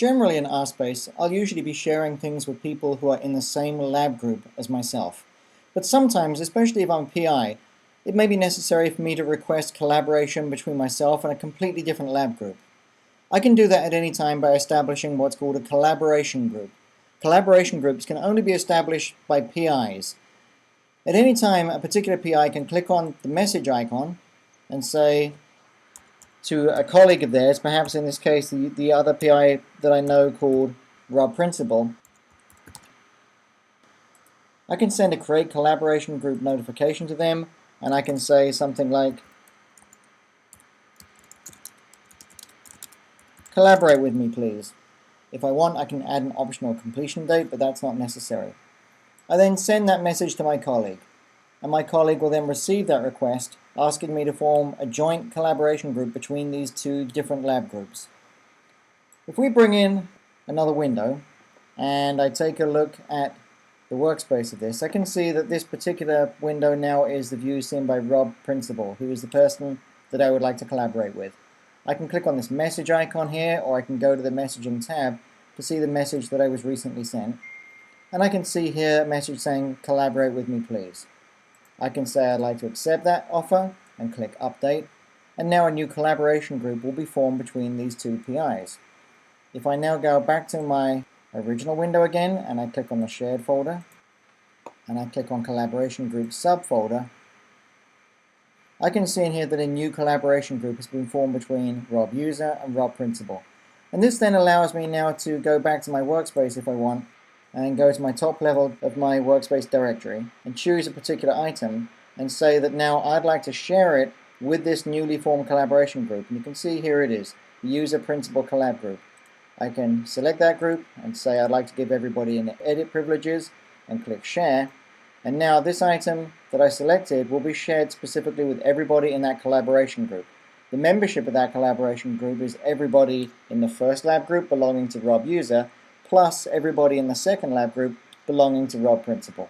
Generally in RSpace, I'll usually be sharing things with people who are in the same lab group as myself. But sometimes, especially if I'm a PI, it may be necessary for me to request collaboration between myself and a completely different lab group. I can do that at any time by establishing what's called a collaboration group. Collaboration groups can only be established by PIs. At any time, a particular PI can click on the message icon and say to a colleague of theirs, perhaps in this case the other PI that I know called Rob Principal, I can send a create collaboration group notification to them, and I can say something like, collaborate with me please. If I want, I can add an optional completion date, but that's not necessary. I then send that message to my colleague, and my colleague will then receive that request asking me to form a joint collaboration group between these two different lab groups. If we bring in another window and I take a look at the workspace of this, I can see that this particular window now is the view seen by Rob Principal, who is the person that I would like to collaborate with. I can click on this message icon here, or I can go to the messaging tab to see the message that I was recently sent. And I can see here a message saying, collaborate with me please. I can say I'd like to accept that offer and click update, and now a new collaboration group will be formed between these two PIs. If I now go back to my original window again and I click on the shared folder and I click on collaboration group subfolder, I can see in here that a new collaboration group has been formed between Rob User and Rob Principal. And this then allows me now to go back to my workspace if I want, and go to my top level of my workspace directory and choose a particular item and say that now I'd like to share it with this newly formed collaboration group. And you can see here it is, the User Principal Collab group. I can select that group and say I'd like to give everybody an edit privileges and click share. And now this item that I selected will be shared specifically with everybody in that collaboration group. The membership of that collaboration group is everybody in the first lab group belonging to Rob User, plus everybody in the second lab group belonging to Rob Principal.